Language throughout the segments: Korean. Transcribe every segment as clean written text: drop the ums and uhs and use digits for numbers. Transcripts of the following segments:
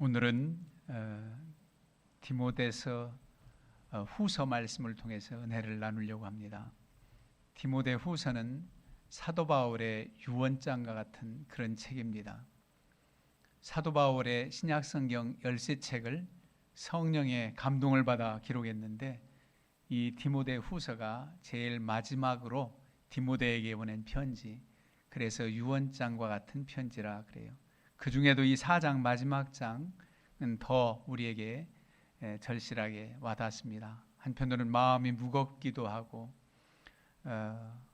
오늘은 디모데서 후서 말씀을 통해서 은혜를 나누려고 합니다. 디모데 후서는 사도 바울의 유언장과 같은 그런 책입니다. 사도 바울의 신약성경 13책을 성령의 감동을 받아 기록했는데 이 디모데 후서가 제일 마지막으로 디모데에게 보낸 편지, 그래서 유언장과 같은 편지라 그래요. 그 중에도 이 4장 마지막 장은 더 우리에게 절실하게 와닿습니다. 한편으로는 마음이 무겁기도 하고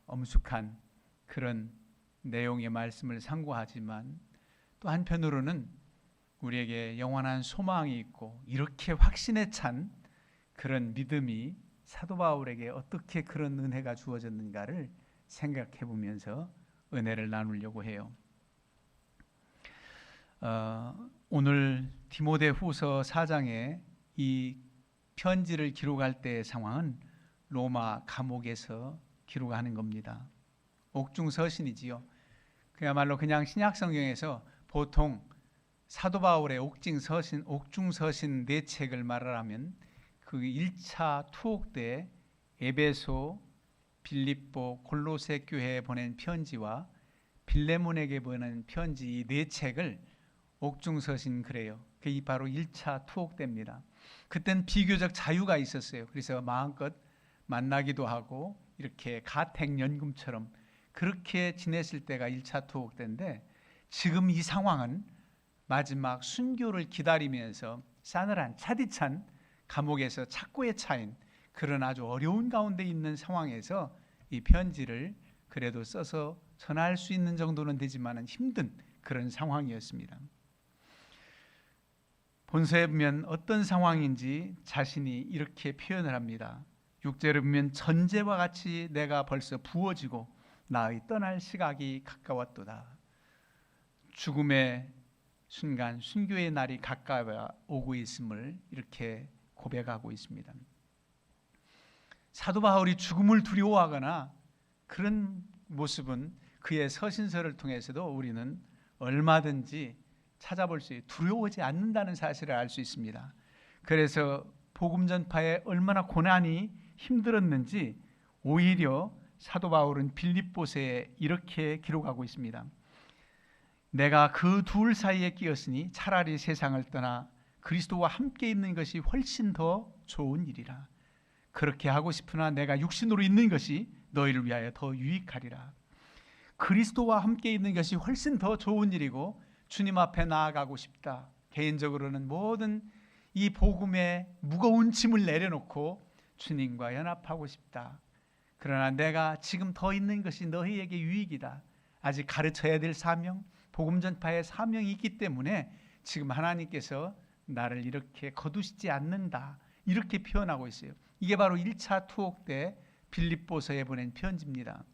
엄숙한 그런 내용의 말씀을 상고하지만 또 한편으로는 우리에게 영원한 소망이 있고 이렇게 확신에 찬 그런 믿음이 사도 바울에게 어떻게 그런 은혜가 주어졌는가를 생각해 보면서 은혜를 나누려고 해요. 오늘 디모데 후서 4장에 이 편지를 기록할 때의 상황은 로마 감옥에서 기록하는 겁니다. 옥중서신이지요. 그야말로 그냥 신약성경에서 보통 사도 바울의 옥중서신 4책을 말하면 그 1차 투옥 때 에베소, 빌립보, 골로새 교회에 보낸 편지와 빌레몬에게 보낸 편지 이 4책을 옥중서신 그래요. 그게 바로 1차 투옥 때입니다. 그땐 비교적 자유가 있었어요. 그래서 마음껏 만나기도 하고 이렇게 가택연금처럼 그렇게 지냈을 때가 1차 투옥 때인데, 지금 이 상황은 마지막 순교를 기다리면서 싸늘한 차디찬 감옥에서 착고에 차인 그런 아주 어려운 가운데 있는 상황에서 이 편지를 그래도 써서 전할 수 있는 정도는 되지만 힘든 그런 상황이었습니다. 본서에 보면 어떤 상황인지 자신이 이렇게 표현을 합니다. 6절에 보면 전제와 같이 내가 벌써 부어지고 나의 떠날 시각이 가까웠도다. 죽음의 순간, 순교의 날이 가까워 오고 있음을 이렇게 고백하고 있습니다. 사도 바울이 죽음을 두려워하거나 그런 모습은 그의 서신서를 통해서도 우리는 얼마든지 찾아볼 수 있어요. 두려워하지 않는다는 사실을 알 수 있습니다. 그래서 복음 전파에 얼마나 고난이 힘들었는지 오히려 사도 바울은 빌립보서에 이렇게 기록하고 있습니다. 내가 그 둘 사이에 끼었으니 차라리 세상을 떠나 그리스도와 함께 있는 것이 훨씬 더 좋은 일이라. 그렇게 하고 싶으나 내가 육신으로 있는 것이 너희를 위하여 더 유익하리라. 그리스도와 함께 있는 것이 훨씬 더 좋은 일이고 주님 앞에 나아가고 싶다. 개인적으로는 모든 이 복음의 무거운 짐을 내려놓고 주님과 연합하고 싶다. 그러나 내가 지금 더 있는 것이 너희에게 유익이다. 아직 가르쳐야 될 사명, 복음 전파의 사명이 있기 때문에 지금 하나님께서 나를 이렇게 거두시지 않는다. 이렇게 표현하고 있어요. 이게 바로 1차 투옥 때 빌립보서에 보낸 편지입니다.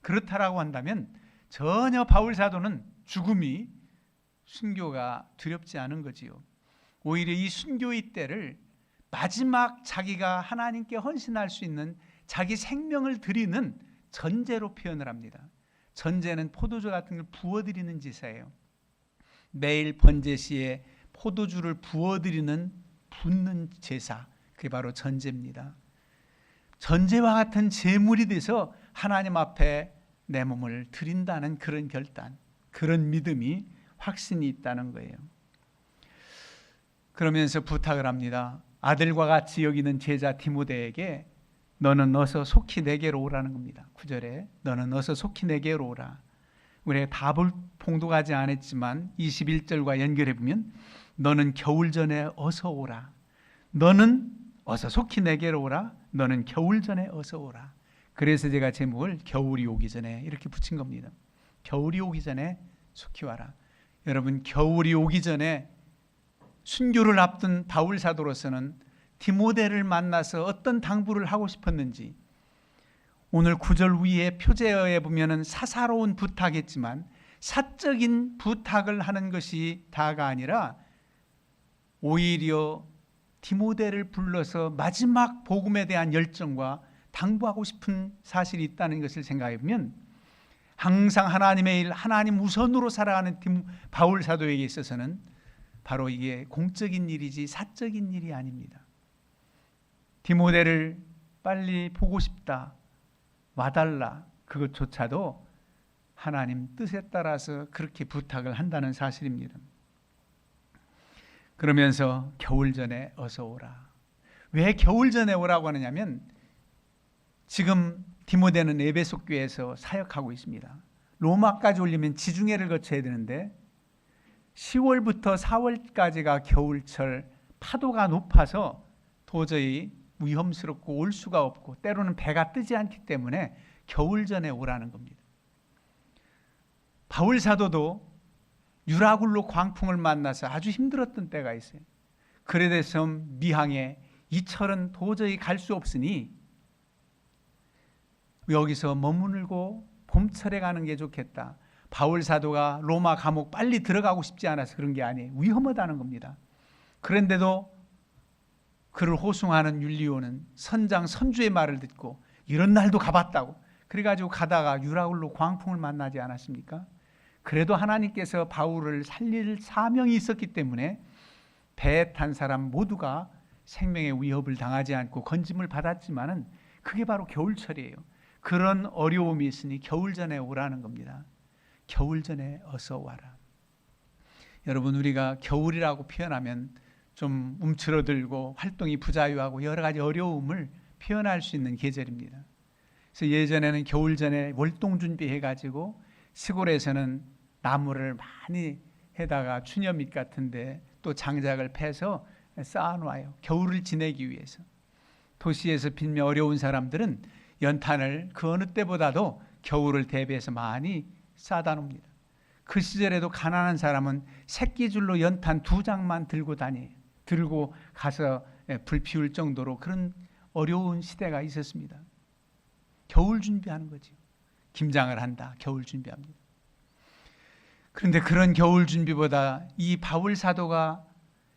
그렇다라고 한다면 전혀 바울 사도는 죽음이 순교가 두렵지 않은 거지요. 오히려 이 순교의 때를 마지막 자기가 하나님께 헌신할 수 있는 자기 생명을 드리는 전제로 표현을 합니다. 전제는 포도주 같은 걸 부어드리는 제사예요. 매일 번제 시에 포도주를 부어드리는 붓는 제사, 그게 바로 전제입니다. 전제와 같은 제물이 돼서 하나님 앞에 내 몸을 드린다는 그런 결단, 그런 믿음이 확신이 있다는 거예요. 그러면서 부탁을 합니다. 아들과 같이 여기는 제자 디모데에게 너는 어서 속히 내게로 오라는 겁니다. 9절에 너는 어서 속히 내게로 오라. 우리가 답을 봉독하지 않았지만 21절과 연결해 보면 너는 겨울 전에 어서 오라. 너는 어서 속히 내게로 오라. 너는 겨울 전에 어서 오라. 그래서 제가 제목을 겨울이 오기 전에 이렇게 붙인 겁니다. 겨울이 오기 전에 속히 와라. 여러분, 겨울이 오기 전에 순교를 앞둔 바울 사도로서는 디모데를 만나서 어떤 당부를 하고 싶었는지, 오늘 9절 위에 표제어에 보면은 사사로운 부탁했지만 사적인 부탁을 하는 것이 다가 아니라 오히려 디모데를 불러서 마지막 복음에 대한 열정과 당부하고 싶은 사실이 있다는 것을 생각해 보면 항상 하나님의 일, 하나님 우선으로 살아가는 바울 사도에게 있어서는 바로 이게 공적인 일이지 사적인 일이 아닙니다. 디모데를 빨리 보고 싶다, 와달라, 그것조차도 하나님 뜻에 따라서 그렇게 부탁을 한다는 사실입니다. 그러면서 겨울 전에 어서 오라. 왜 겨울 전에 오라고 하느냐면 지금 디모데는 에베소 교회에서 사역하고 있습니다. 로마까지 오려면 지중해를 거쳐야 되는데 10월부터 4월까지가 겨울철, 파도가 높아서 도저히 위험스럽고 올 수가 없고 때로는 배가 뜨지 않기 때문에 겨울 전에 오라는 겁니다. 바울 사도도 유라굴로 광풍을 만나서 아주 힘들었던 때가 있어요. 그레데섬 미항에 이 철은 도저히 갈 수 없으니 여기서 머무르고 봄철에 가는 게 좋겠다. 바울 사도가 로마 감옥 빨리 들어가고 싶지 않아서 그런 게 아니에요. 위험하다는 겁니다. 그런데도 그를 호송하는 율리오는 선장 선주의 말을 듣고 이런 날도 가봤다고. 그래가지고 가다가 유라굴로 광풍을 만나지 않았습니까? 그래도 하나님께서 바울을 살릴 사명이 있었기 때문에 배에 탄 사람 모두가 생명의 위협을 당하지 않고 건짐을 받았지만은 그게 바로 겨울철이에요. 그런 어려움이 있으니 겨울 전에 오라는 겁니다. 겨울 전에 어서 와라. 여러분, 우리가 겨울이라고 표현하면 좀 움츠러들고 활동이 부자유하고 여러 가지 어려움을 표현할 수 있는 계절입니다. 그래서 예전에는 겨울 전에 월동 준비해가지고 시골에서는 나무를 많이 해다가 추녀밑 같은데 또 장작을 패서 쌓아놓아요. 겨울을 지내기 위해서. 도시에서 빚며 어려운 사람들은 연탄을 그 어느 때보다도 겨울을 대비해서 많이 쌓아다 놉니다. 그 시절에도 가난한 사람은 새끼줄로 연탄 2장만 들고 다녀요. 들고 가서 불 피울 정도로 그런 어려운 시대가 있었습니다. 겨울 준비하는 거죠. 김장을 한다. 겨울 준비합니다. 그런데 그런 겨울 준비보다 이 바울 사도가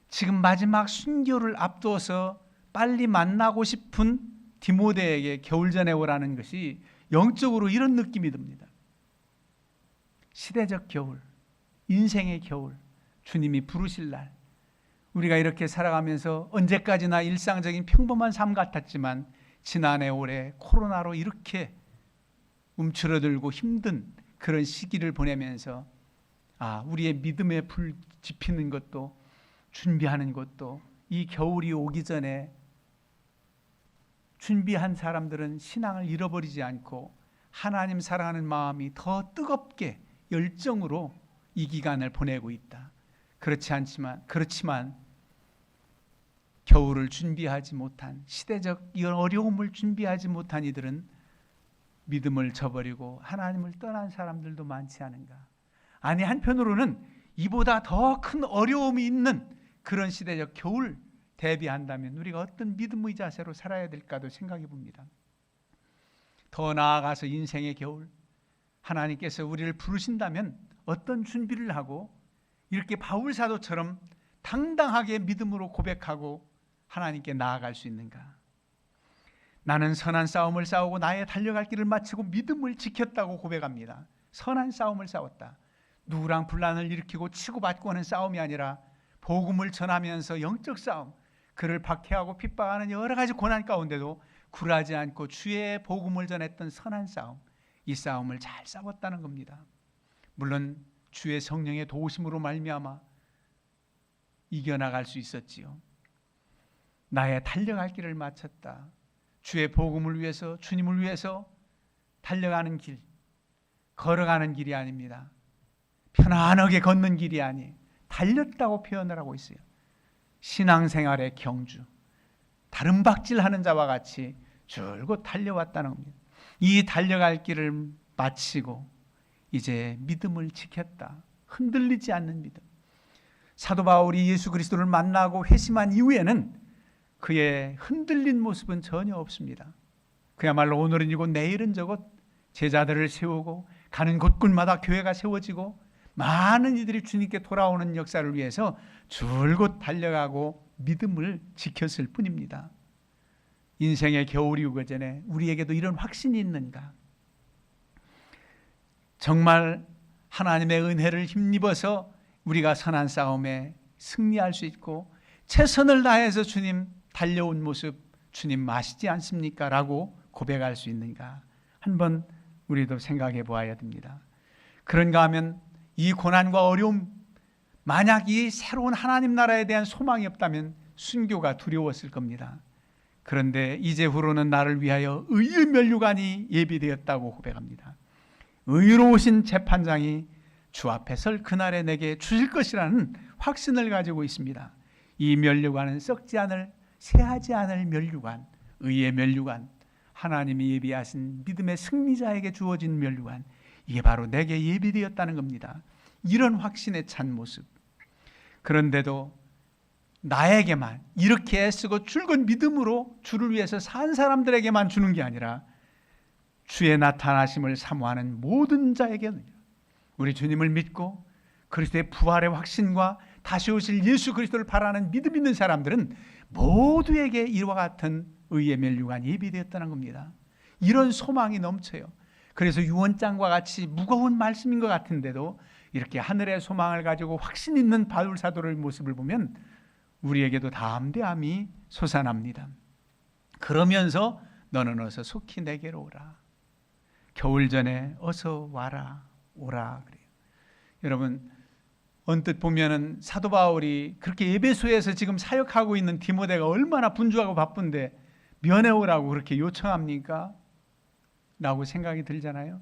지금 마지막 순교를 앞두어서 빨리 만나고 싶은 디모데에게 겨울 전에 오라는 것이 영적으로 이런 느낌이 듭니다. 시대적 겨울, 인생의 겨울, 주님이 부르실 날. 우리가 이렇게 살아가면서 언제까지나 일상적인 평범한 삶 같았지만 지난해 올해 코로나로 이렇게 움츠러들고 힘든 그런 시기를 보내면서 우리의 믿음의 불 지피는 것도 준비하는 것도 이 겨울이 오기 전에 준비한 사람들은 신앙을 잃어버리지 않고 하나님 사랑하는 마음이 더 뜨겁게 열정으로 이 기간을 보내고 있다. 그렇지만 겨울을 준비하지 못한 시대적 이 어려움을 준비하지 못한 이들은 믿음을 저버리고 하나님을 떠난 사람들도 많지 않은가. 아니, 한편으로는 이보다 더 큰 어려움이 있는 그런 시대적 겨울 대비한다면 우리가 어떤 믿음의 자세로 살아야 될까도 생각해 봅니다. 더 나아가서 인생의 겨울, 하나님께서 우리를 부르신다면 어떤 준비를 하고 이렇게 바울 사도처럼 당당하게 믿음으로 고백하고 하나님께 나아갈 수 있는가? 나는 선한 싸움을 싸우고 나의 달려갈 길을 마치고 믿음을 지켰다고 고백합니다. 선한 싸움을 싸웠다. 누구랑 분란을 일으키고 치고받고 하는 싸움이 아니라 복음을 전하면서 영적 싸움, 그를 박해하고 핍박하는 여러 가지 고난 가운데도 굴하지 않고 주의 복음을 전했던 선한 싸움, 이 싸움을 잘 싸웠다는 겁니다. 물론 주의 성령의 도우심으로 말미암아 이겨나갈 수 있었지요. 나의 달려갈 길을 마쳤다. 주의 복음을 위해서, 주님을 위해서 달려가는 길, 걸어가는 길이 아닙니다. 편안하게 걷는 길이 아니에요. 달렸다고 표현을 하고 있어요. 신앙생활의 경주, 다름박질하는 자와 같이 줄곧 달려왔다는 겁니다. 이 달려갈 길을 마치고 이제 믿음을 지켰다. 흔들리지 않는 믿음. 사도 바울이 예수 그리스도를 만나고 회심한 이후에는 그의 흔들린 모습은 전혀 없습니다. 그야말로 오늘은 이곳 내일은 저곳 제자들을 세우고 가는 곳곳마다 교회가 세워지고 많은 이들이 주님께 돌아오는 역사를 위해서 줄곧 달려가고 믿음을 지켰을 뿐입니다. 인생의 겨울이 오기 전에 우리에게도 이런 확신이 있는가? 정말 하나님의 은혜를 힘입어서 우리가 선한 싸움에 승리할 수 있고 최선을 다해서 주님 달려온 모습 주님 아시지 않습니까? 라고 고백할 수 있는가? 한번 우리도 생각해 보아야 됩니다. 그런가 하면 이 고난과 어려움, 만약 이 새로운 하나님 나라에 대한 소망이 없다면 순교가 두려웠을 겁니다. 그런데 이제후로는 나를 위하여 의의 면류관이 예비되었다고 고백합니다. 의로우신 재판장이 주 앞에 설 그날에 내게 주실 것이라는 확신을 가지고 있습니다. 이 면류관은 썩지 않을, 새하지 않을 면류관, 의의 면류관, 하나님이 예비하신 믿음의 승리자에게 주어진 면류관, 이게 바로 내게 예비되었다는 겁니다. 이런 확신에 찬 모습. 그런데도 나에게만 이렇게 애쓰고 줄곧 믿음으로 주를 위해서 산 사람들에게만 주는 게 아니라 주의 나타나심을 사모하는 모든 자에게는, 우리 주님을 믿고 그리스도의 부활의 확신과 다시 오실 예수 그리스도를 바라는 믿음 있는 사람들은 모두에게 이와 같은 의의 면류관이 예비되었다는 겁니다. 이런 소망이 넘쳐요. 그래서 유언장과 같이 무거운 말씀인 것 같은데도 이렇게 하늘의 소망을 가지고 확신 있는 바울 사도의 모습을 보면 우리에게도 담대함이 솟아납니다. 그러면서 너는 어서 속히 내게로 오라. 겨울 전에 어서 와라, 오라 그래요. 여러분, 언뜻 보면은 사도 바울이 그렇게 에베소에서 지금 사역하고 있는 디모데가 얼마나 분주하고 바쁜데 면회 오라고 그렇게 요청합니까? 라고 생각이 들잖아요.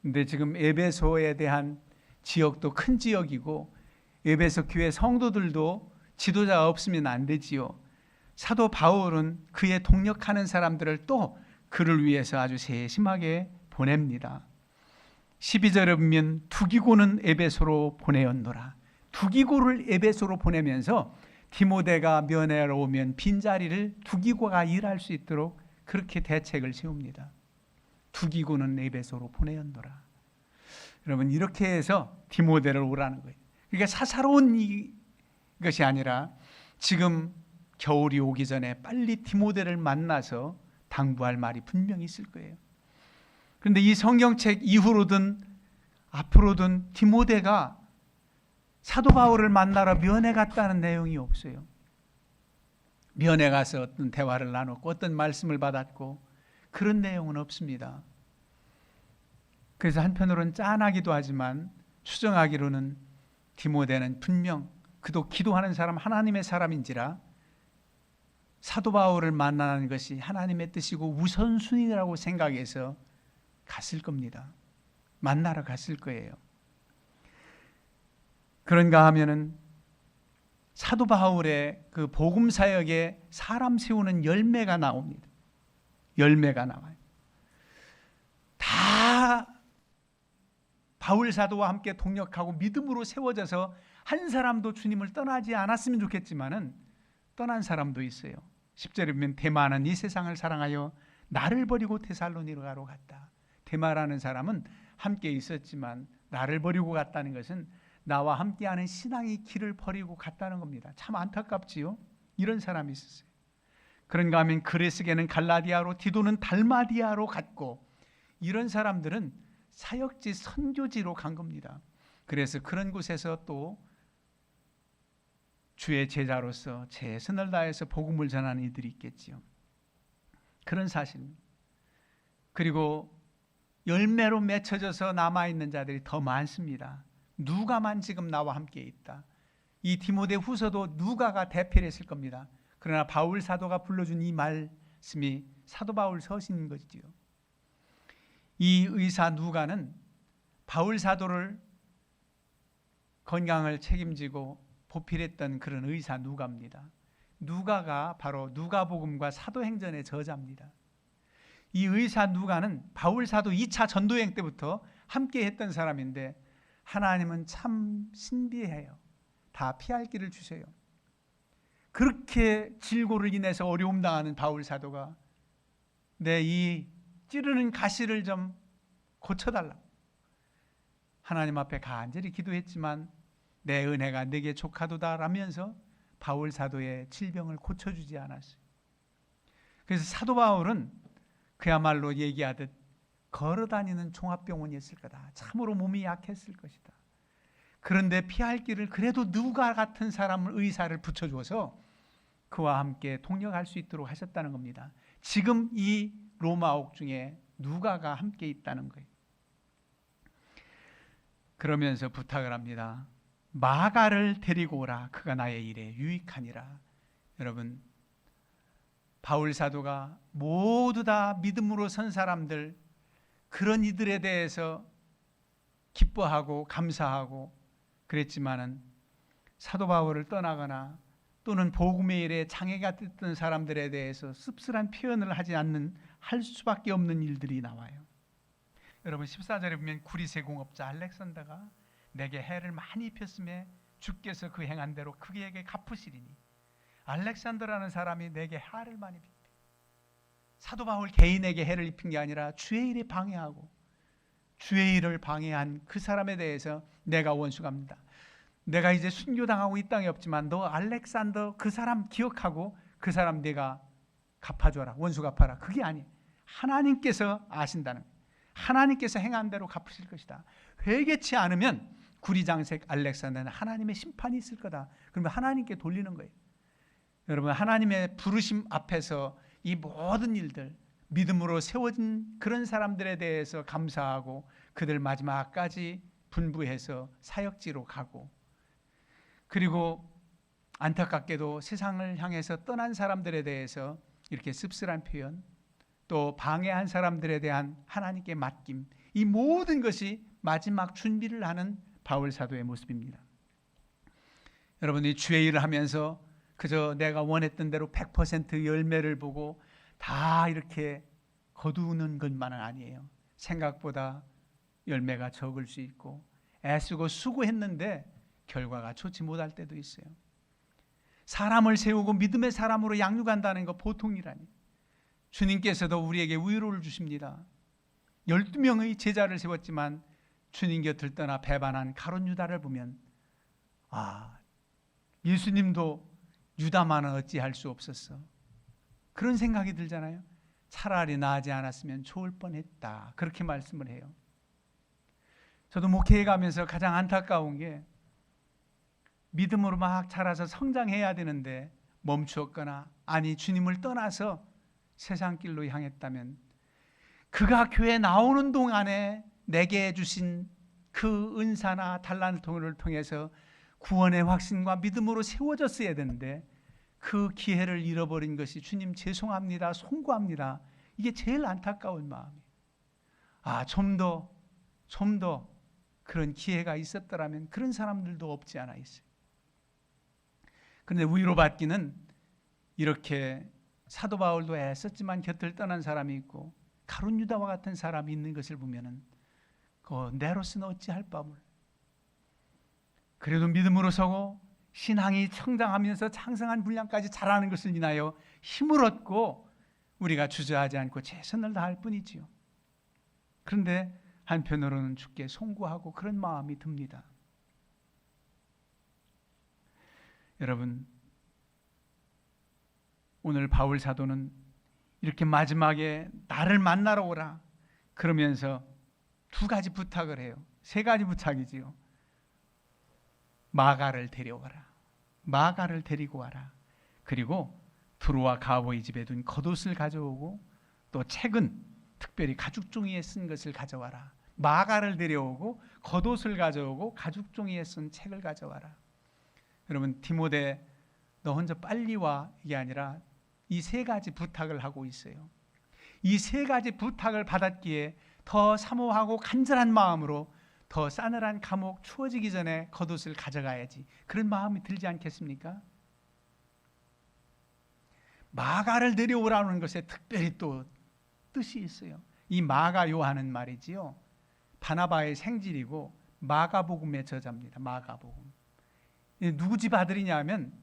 근데 지금 에베소에 대한 지역도 큰 지역이고 에베소 교회 성도들도 지도자가 없으면 안 되지요. 사도 바울은 그의 동력하는 사람들을 또 그를 위해서 아주 세심하게 보냅니다. 12절에 보면 두기고는 에베소로 보내었노라. 두기고를 에베소로 보내면서 디모데가 면회하러 오면 빈자리를 두기고가 일할 수 있도록 그렇게 대책을 세웁니다. 두기고는 에베소로 보내었노라. 여러분, 이렇게 해서 디모데를 오라는 거예요. 그러니까 사사로운 것이 아니라 지금 겨울이 오기 전에 빨리 디모데를 만나서 당부할 말이 분명히 있을 거예요. 그런데 이 성경책 이후로든 앞으로든 디모데가 사도 바울을 만나러 면회 갔다는 내용이 없어요. 면회 가서 어떤 대화를 나눴고 어떤 말씀을 받았고 그런 내용은 없습니다. 그래서 한편으로는 짠하기도 하지만 추정하기로는 디모데는 분명 그도 기도하는 사람, 하나님의 사람인지라 사도 바울을 만나는 것이 하나님의 뜻이고 우선순위라고 생각해서 갔을 겁니다. 만나러 갔을 거예요. 그런가 하면은 사도 바울의 그 복음 사역에 사람 세우는 열매가 나옵니다. 열매가 나와요. 다 바울 사도와 함께 동력하고 믿음으로 세워져서 한 사람도 주님을 떠나지 않았으면 좋겠지만은 떠난 사람도 있어요. 10절에 보면 데마는 이 세상을 사랑하여 나를 버리고 데살로니가로 갔다. 데마라는 사람은 함께 있었지만 나를 버리고 갔다는 것은 나와 함께하는 신앙의 길을 버리고 갔다는 겁니다. 참 안타깝지요. 이런 사람이 있었어요. 그런가 하면 그레스게는 갈라디아로, 디도는 달마디아로 갔고 이런 사람들은 사역지 선교지로 간 겁니다. 그래서 그런 곳에서 또 주의 제자로서 최선을 다해서 복음을 전하는 이들이 있겠지요. 그런 사실입니다. 그리고 열매로 맺혀져서 남아있는 자들이 더 많습니다. 누가만 지금 나와 함께 있다. 이 디모데 후서도 누가가 대표를 했을 겁니다. 그러나 바울 사도가 불러준 이 말씀이 사도 바울 서신인 것이지요. 이 의사 누가는 바울 사도를 건강을 책임지고 보필했던 그런 의사 누가입니다. 누가가 바로 누가복음과 사도행전의 저자입니다. 이 의사 누가는 바울 사도 2차 전도여행 때부터 함께 했던 사람인데 하나님은 참 신비해요. 다 피할 길을 주세요. 그렇게 질고를 인해서 어려움 당하는 바울 사도가 내 이 찌르는 가시를 좀 고쳐달라고 하나님 앞에 간절히 기도했지만 내 은혜가 내게 족하도다 라면서 바울 사도의 질병을 고쳐주지 않았어요. 그래서 사도 바울은 그야말로 얘기하듯 걸어다니는 종합병원이었을 거다. 참으로 몸이 약했을 것이다. 그런데 피할 길을 그래도 누가 같은 사람을 의사를 붙여줘서 그와 함께 동력할 수 있도록 하셨다는 겁니다. 지금 이 로마옥 중에 누가가 함께 있다는 거예요. 그러면서 부탁을 합니다. 마가를 데리고 오라. 그가 나의 일에 유익하니라. 여러분, 바울 사도가 모두 다 믿음으로 선 사람들, 그런 이들에 대해서 기뻐하고 감사하고 그랬지만은 사도 바울을 떠나거나 또는 복음의 일에 장애가 됐던 사람들에 대해서 씁쓸한 표현을 하지 않는, 할 수밖에 없는 일들이 나와요. 여러분 14절에 보면 구리세 공업자 알렉산더가 내게 해를 많이 입혔음에 주께서 그 행한 대로 그에게 갚으시리니. 알렉산더라는 사람이 내게 해를 많이 입혔대. 사도 바울 개인에게 해를 입힌 게 아니라 주의 일에 방해하고 주의 일을 방해한 그 사람에 대해서 내가 원수갑니다. 내가 이제 순교당하고 이 땅에 없지만 너 알렉산더 그 사람 기억하고 그 사람 내가 갚아줘라. 원수 갚아라. 그게 아니에요. 하나님께서 아신다는 거예요. 하나님께서 행한 대로 갚으실 것이다. 회개치 않으면 구리장색 알렉산더는 하나님의 심판이 있을 거다. 그러면 하나님께 돌리는 거예요. 여러분, 하나님의 부르심 앞에서 이 모든 일들, 믿음으로 세워진 그런 사람들에 대해서 감사하고 그들 마지막까지 분부해서 사역지로 가고, 그리고 안타깝게도 세상을 향해서 떠난 사람들에 대해서 이렇게 씁쓸한 표현, 또 방해한 사람들에 대한 하나님께 맡김, 이 모든 것이 마지막 준비를 하는 바울 사도의 모습입니다. 여러분이 주의 일을 하면서 그저 내가 원했던 대로 100% 열매를 보고 다 이렇게 거두는 것만은 아니에요. 생각보다 열매가 적을 수 있고 애쓰고 수고했는데 결과가 좋지 못할 때도 있어요. 사람을 세우고 믿음의 사람으로 양육한다는 거 보통 일 아니에요. 주님께서도 우리에게 위로를 주십니다. 12명의 제자를 세웠지만 주님 곁을 떠나 배반한 가룟 유다를 보면 예수님도 유다만은 어찌할 수 없었어. 그런 생각이 들잖아요. 차라리 나지 않았으면 좋을 뻔했다. 그렇게 말씀을 해요. 저도 목회에 가면서 가장 안타까운 게 믿음으로 막 자라서 성장해야 되는데 멈추었거나 아니 주님을 떠나서 세상 길로 향했다면 그가 교회 나오는 동안에 내게 주신 그 은사나 달란트를 통해서 구원의 확신과 믿음으로 세워졌어야 되는데 그 기회를 잃어버린 것이 주님 죄송합니다. 송구합니다. 이게 제일 안타까운 마음이에요. 좀 더 그런 기회가 있었더라면 그런 사람들도 없지 않아 있어요. 그런데 위로받기는 이렇게 사도 바울도 애썼지만 곁을 떠난 사람이 있고 가룟 유다와 같은 사람이 있는 것을 보면은 내로서는 어찌할 바물. 그래도 믿음으로 서고 신앙이 성장하면서 창성한 분량까지 자라는 것을 인하여 힘을 얻고 우리가 주저하지 않고 최선을 다할 뿐이지요. 그런데 한편으로는 주께 송구하고 그런 마음이 듭니다. 여러분, 오늘 바울 사도는 이렇게 마지막에 나를 만나러 오라 그러면서 두 가지 부탁을 해요. 세 가지 부탁이지요. 마가를 데려와라. 마가를 데리고 와라. 그리고 두루와 가보의 집에 둔 겉옷을 가져오고 또 책은 특별히 가죽 종이에 쓴 것을 가져와라. 마가를 데려오고 겉옷을 가져오고 가죽 종이에 쓴 책을 가져와라. 여러분, 디모데 너 혼자 빨리 와 이게 아니라 이 세 가지 부탁을 하고 있어요. 이 세 가지 부탁을 받았기에 더 사모하고 간절한 마음으로 더 싸늘한 감옥 추워지기 전에 겉옷을 가져가야지 그런 마음이 들지 않겠습니까? 마가를 데려오라는 것에 특별히 또 뜻이 있어요. 이 마가 요한은 말이지요, 바나바의 생질이고 마가복음의 저자입니다. 마가복음. 누구 집 아들이냐 하면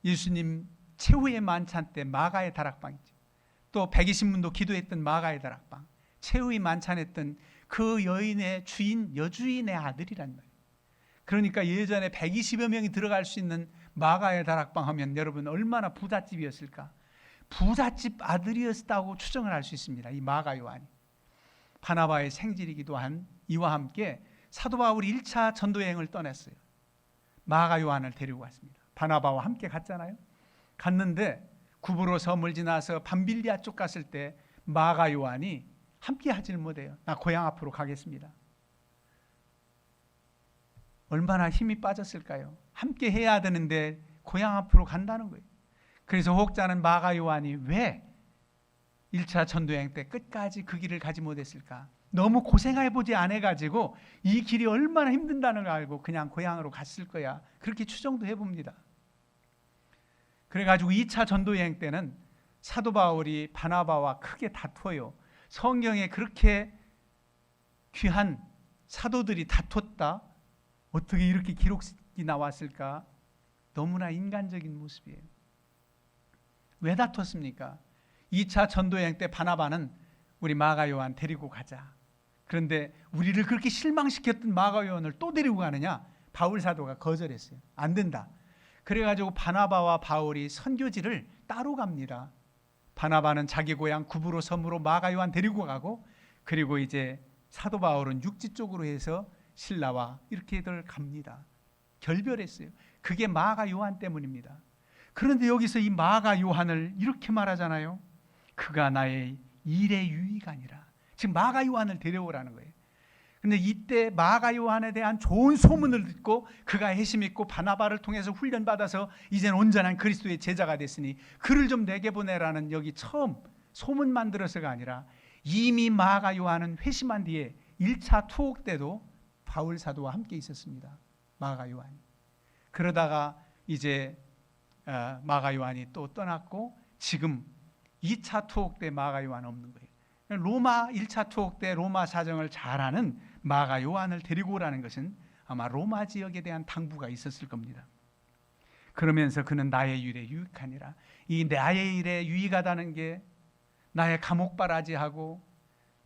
예수님 최후의 만찬 때 마가의 다락방이죠. 또 120문도 기도했던 마가의 다락방, 최후의 만찬했던 그 여인의 주인, 여주인의 아들이란 말이에요. 그러니까 예전에 120여 명이 들어갈 수 있는 마가의 다락방 하면 여러분 얼마나 부잣집이었을까? 부잣집 아들이었다고 추정을 할 수 있습니다. 이 마가 요한이 바나바의 생질이기도 한 이와 함께 사도 바울이 1차 전도 여행을 떠났어요. 마가 요한을 데리고 갔습니다. 바나바와 함께 갔잖아요. 갔는데 구브로 섬을 지나서 밤빌리아 쪽 갔을 때 마가 요한이 함께 하질 못해요. 나 고향 앞으로 가겠습니다. 얼마나 힘이 빠졌을까요? 함께 해야 되는데 고향 앞으로 간다는 거예요. 그래서 혹자는 마가 요한이 왜 1차 전도여행 때 끝까지 그 길을 가지 못했을까? 너무 고생해보지 않아가지고 이 길이 얼마나 힘든다는 걸 알고 그냥 고향으로 갔을 거야. 그렇게 추정도 해봅니다. 그래가지고 2차 전도여행 때는 사도 바울이 바나바와 크게 다퉈요. 성경에 그렇게 귀한 사도들이 다퉜다? 어떻게 이렇게 기록이 나왔을까? 너무나 인간적인 모습이에요. 왜 다퉜습니까? 2차 전도여행 때 바나바는 우리 마가 요한 데리고 가자. 그런데 우리를 그렇게 실망시켰던 마가 요한을 또 데리고 가느냐? 바울 사도가 거절했어요. 안 된다. 그래가지고 바나바와 바울이 선교지를 따로 갑니다. 바나바는 자기 고향 구브로 섬으로 마가 요한 데리고 가고, 그리고 이제 사도 바울은 육지 쪽으로 해서 신라와 이렇게들 갑니다. 결별했어요. 그게 마가 요한 때문입니다. 그런데 여기서 이 마가 요한을 이렇게 말하잖아요. 그가 나의 일의 유익아니라. 지금 마가 요한을 데려오라는 거예요. 근데 이때 마가 요한에 대한 좋은 소문을 듣고 그가 회심있고 바나바를 통해서 훈련받아서 이제는 온전한 그리스도의 제자가 됐으니 그를 좀 내게 보내라는, 여기 처음 소문만 들어서가 아니라 이미 마가 요한은 회심한 뒤에 1차 투옥 때도 바울 사도와 함께 있었습니다. 마가 요한이. 그러다가 이제 마가 요한이 또 떠났고 지금 2차 투옥 때 마가 요한 없는 거예요. 로마 1차 투옥 때 로마 사정을 잘 아는 마가 요한을 데리고 오라는 것은 아마 로마 지역에 대한 당부가 있었을 겁니다. 그러면서 그는 나의 일에 유익하니라. 이 나의 일에 유익하다는 게 나의 감옥바라지하고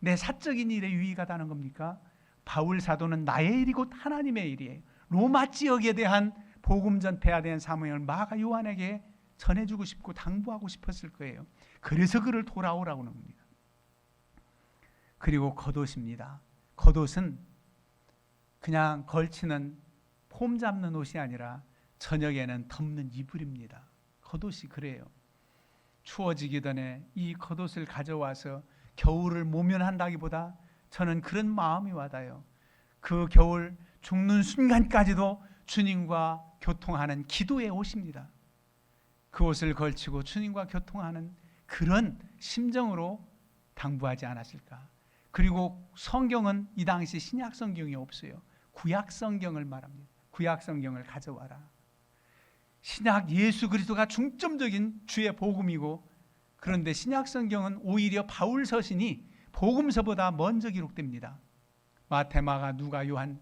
내 사적인 일에 유익하다는 겁니까? 바울 사도는 나의 일이 곧 하나님의 일이에요. 로마 지역에 대한 복음 전폐해야 되는 사명을 마가 요한에게 전해주고 싶고 당부하고 싶었을 거예요. 그래서 그를 돌아오라고 하는 겁니다. 그리고 겉옷입니다. 겉옷은 그냥 걸치는 폼 잡는 옷이 아니라 저녁에는 덮는 이불입니다. 겉옷이 그래요. 추워지기 전에 이 겉옷을 가져와서 겨울을 모면한다기보다 저는 그런 마음이 와닿아요. 그 겨울 죽는 순간까지도 주님과 교통하는 기도의 옷입니다. 그 옷을 걸치고 주님과 교통하는 그런 심정으로 당부하지 않았을까. 그리고 성경은 이 당시 신약 성경이 없어요. 구약 성경을 말합니다. 구약 성경을 가져와라. 신약 예수 그리스도가 중점적인 주의 복음이고, 그런데 신약 성경은 오히려 바울 서신이 복음서보다 먼저 기록됩니다. 마태, 마가, 누가, 요한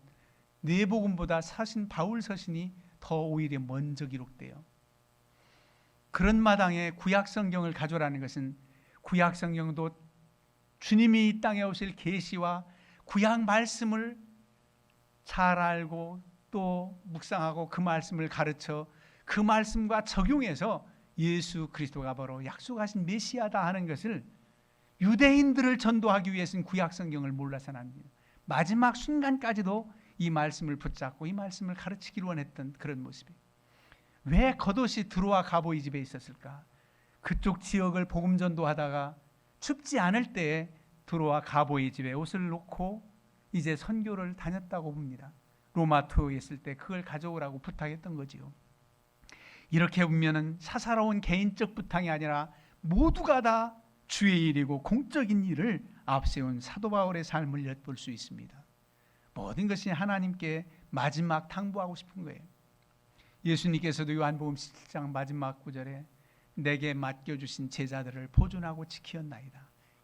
네 복음보다 사신 바울 서신이 더 오히려 먼저 기록돼요. 그런 마당에 구약 성경을 가져라는 것은 구약 성경도 주님이 이 땅에 오실 계시와 구약 말씀을 잘 알고 또 묵상하고 그 말씀을 가르쳐 그 말씀과 적용해서 예수 그리스도가 바로 약속하신 메시아다 하는 것을 유대인들을 전도하기 위해서는 구약 성경을 몰라서는 안 돼요. 마지막 순간까지도 이 말씀을 붙잡고 이 말씀을 가르치기를 원했던 그런 모습이에요. 왜 겉옷이 드로아 가보이 집에 있었을까? 그쪽 지역을 복음 전도하다가 춥지 않을 때에 드로아 가보이 집에 옷을 놓고 이제 선교를 다녔다고 봅니다. 로마 투어에 있을 때 그걸 가져오라고 부탁했던 거지요. 이렇게 보면은 사사로운 개인적 부탁이 아니라 모두가 다 주의 일이고 공적인 일을 앞세운 사도 바울의 삶을 엿볼 수 있습니다. 모든 것이 하나님께 마지막 당부하고 싶은 거예요. 예수님께서도 요한복음 17장 마지막 구절에 내게 맡겨주신 제자들을 보존하고 지키었나이다.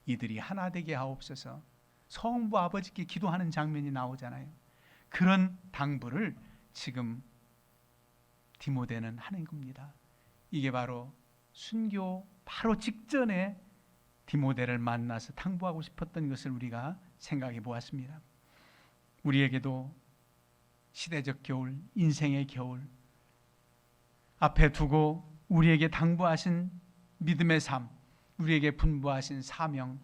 이들이 하나 되게 하옵소서. 성부 아버지께 기도하는 장면이 나오잖아요. 그런 당부를 지금 디모데는 하는 겁니다. 이게 바로 순교 바로 직전에 디모데를 만나서 당부하고 싶었던 것을 우리가 생각해 보았습니다. 우리에게도 시대적 겨울, 인생의 겨울 앞에 두고 우리에게 당부하신 믿음의 삶, 우리에게 분부하신 사명,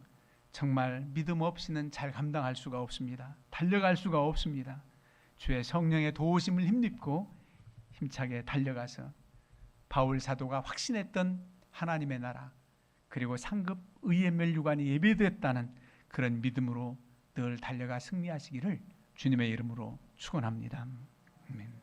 정말 믿음 없이는 잘 감당할 수가 없습니다. 달려갈 수가 없습니다. 주의 성령의 도우심을 힘입고 힘차게 달려가서 바울 사도가 확신했던 하나님의 나라, 그리고 상급 의의 면류관이 예배되었다는 그런 믿음으로 늘 달려가 승리하시기를 주님의 이름으로 축원합니다. 아멘.